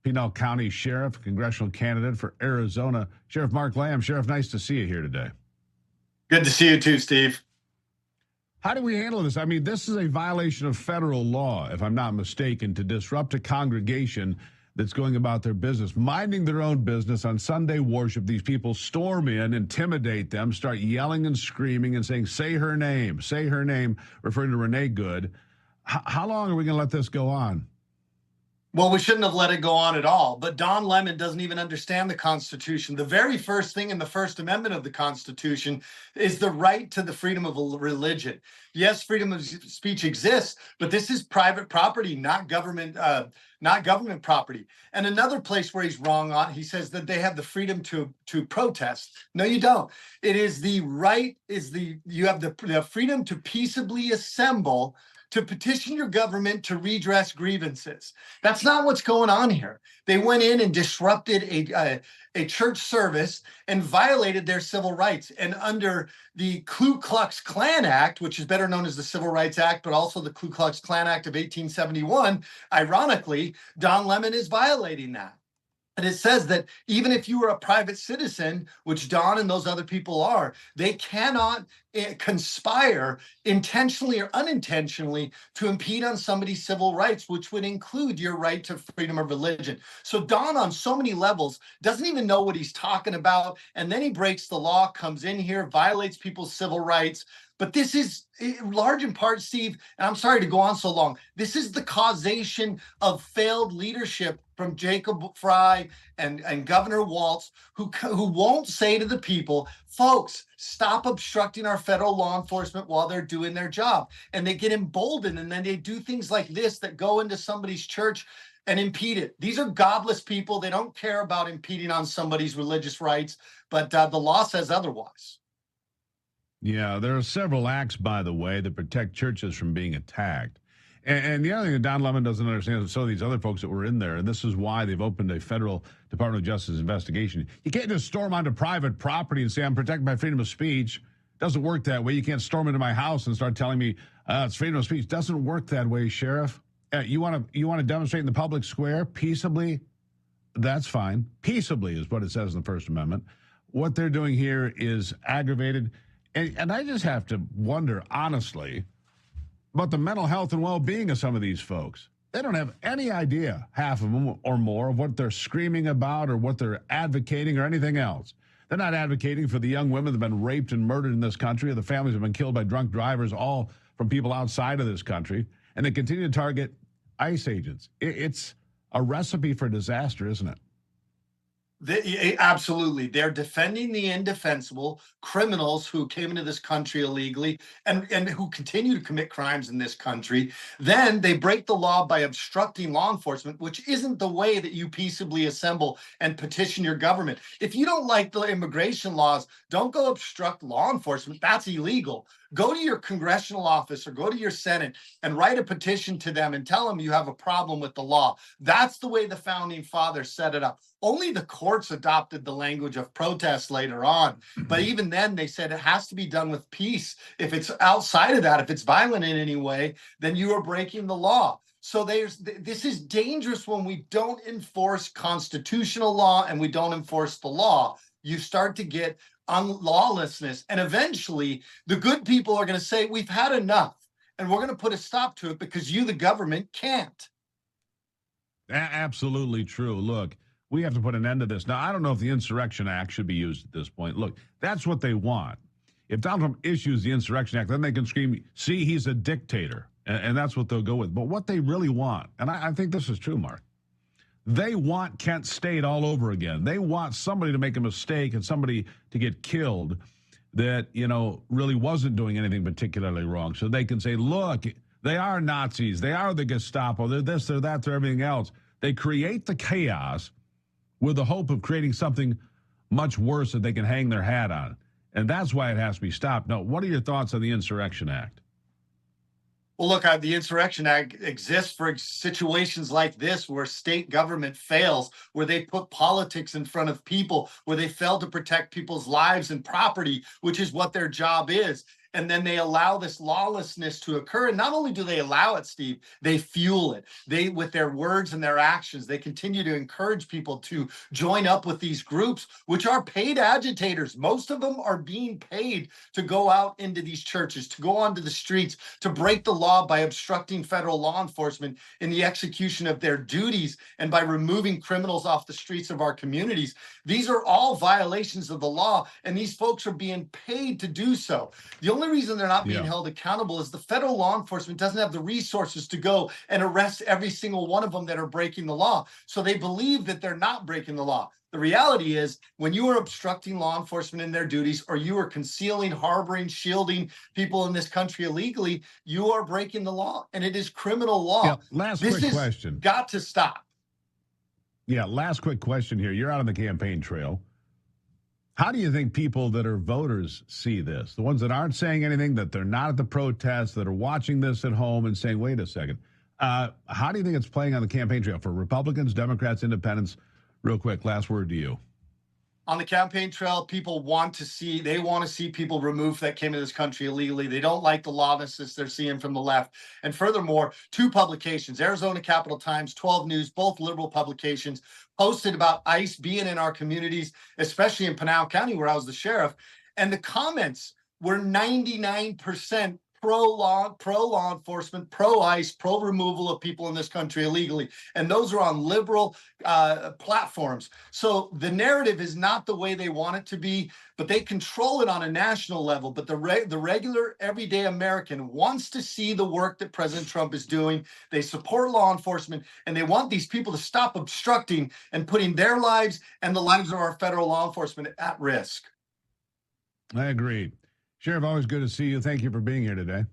Pinal County Sheriff, congressional candidate for Arizona. Sheriff Mark Lamb. Sheriff, nice to see you here today. Good to see you too, Steve. How do we handle this? I mean, this is a violation of federal law, if I'm not mistaken, to disrupt a congregation that's going about their business, minding their own business on Sunday worship. These people storm in, intimidate them, start yelling and screaming and saying, say her name, referring to Renee Good. How long are we going to let this go on? Well, we shouldn't have let it go on at all. But Don Lemon doesn't even understand the Constitution. The very first thing in the First Amendment of the Constitution is the right to the freedom of religion. Yes, freedom of speech exists, but this is private property, not government property. And another place where he's wrong on, he says that they have the freedom to protest. No, you don't. It is the right, you have the freedom to peaceably assemble, to petition your government to redress grievances. That's not what's going on here. They went in and disrupted a church service and violated their civil rights. And under the Ku Klux Klan Act, which is better known as the Civil Rights Act, but also the Ku Klux Klan Act of 1871, ironically, Don Lemon is violating that. And it says that even if you are a private citizen, which Don and those other people are, they cannot conspire intentionally or unintentionally to impede on somebody's civil rights, which would include your right to freedom of religion. So Don, on so many levels, doesn't even know what he's talking about. And then he breaks the law, comes in here, violates people's civil rights. But this is large in part, Steve, and I'm sorry to go on so long, this is the causation of failed leadership from Jacob Frey and Governor Walz, who won't say to the people, folks, stop obstructing our federal law enforcement while they're doing their job. And they get emboldened, and then they do things like this that go into somebody's church and impede it. These are godless people. They don't care about impeding on somebody's religious rights, but the law says otherwise. Yeah, there are several acts, by the way, that protect churches from being attacked. And the other thing that Don Lemon doesn't understand is some of these other folks that were in there, and this is why they've opened a federal Department of Justice investigation. You can't just storm onto private property and say, I'm protecting my freedom of speech. It doesn't work that way. You can't storm into my house and start telling me it's freedom of speech. It doesn't work that way, Sheriff. You want to demonstrate in the public square peaceably? That's fine. Peaceably is what it says in the First Amendment. What they're doing here is aggravated. And I just have to wonder, honestly, about the mental health and well-being of some of these folks. They don't have any idea, half of them or more, of what they're screaming about or what they're advocating or anything else. They're not advocating for the young women that have been raped and murdered in this country, or the families that have been killed by drunk drivers, all from people outside of this country. And they continue to target ICE agents. It's a recipe for disaster, isn't it? Absolutely. They're defending the indefensible, criminals who came into this country illegally and who continue to commit crimes in this country. Then they break the law by obstructing law enforcement, which isn't the way that you peaceably assemble and petition your government. If you don't like the immigration laws, don't go obstruct law enforcement. That's illegal. Go to your congressional office or go to your Senate and write a petition to them and tell them you have a problem with the law. That's the way the founding fathers set it up. Only the courts adopted the language of protest later on. But even then, they said it has to be done with peace. If it's outside of that, if it's violent in any way, then you are breaking the law. So this is dangerous when we don't enforce constitutional law and we don't enforce the law. You start to get lawlessness, and eventually the good people are going to say, we've had enough, and we're going to put a stop to it because you, the government, can't. Absolutely true. Look, we have to put an end to this. Now, I don't know if the Insurrection Act should be used at this point. Look, that's what they want. If Donald Trump issues the Insurrection Act, then they can scream, see, he's a dictator, and that's what they'll go with. But what they really want, and I think this is true, Mark, they want Kent State all over again. They want somebody to make a mistake and somebody to get killed that, really wasn't doing anything particularly wrong. So they can say, look, they are Nazis. They are the Gestapo. They're this, they're that, they're everything else. They create the chaos with the hope of creating something much worse that they can hang their hat on. And that's why it has to be stopped. Now, what are your thoughts on the Insurrection Act? Well, look, the Insurrection Act exists for situations like this where state government fails, where they put politics in front of people, where they fail to protect people's lives and property, which is what their job is. and then they allow this lawlessness to occur. And not only do they allow it, Steve, they fuel it. They, with their words and their actions, they continue to encourage people to join up with these groups, which are paid agitators. Most of them are being paid to go out into these churches, to go onto the streets, to break the law by obstructing federal law enforcement in the execution of their duties and by removing criminals off the streets of our communities. These are all violations of the law, and these folks are being paid to do so. The only reason they're not being held accountable is the federal law enforcement doesn't have the resources to go and arrest every single one of them that are breaking the law. So they believe that they're not breaking the law. The reality is, when you are obstructing law enforcement in their duties, or you are concealing, harboring, shielding people in this country illegally, you are breaking the law, and it is criminal law. Yeah, last quick question. Got to stop. Yeah, last quick question here. You're out on the campaign trail. How do you think people that are voters see this? The ones that aren't saying anything, that they're not at the protests, that are watching this at home and saying, wait a second. How do you think it's playing on the campaign trail for Republicans, Democrats, Independents? Real quick, last word to you. On the campaign trail, people want to see people removed that came into this country illegally. They don't like the lawlessness they're seeing from the left. And furthermore, two publications, Arizona Capital Times, 12 News, both liberal publications, posted about ICE being in our communities, especially in Pinal County, where I was the sheriff. And the comments were 99% pro-law enforcement, pro-ICE, pro-removal of people in this country illegally. And those are on liberal platforms. So the narrative is not the way they want it to be, but they control it on a national level. But the regular, everyday American wants to see the work that President Trump is doing. They support law enforcement, and they want these people to stop obstructing and putting their lives and the lives of our federal law enforcement at risk. I agree. Sheriff, always good to see you. Thank you for being here today.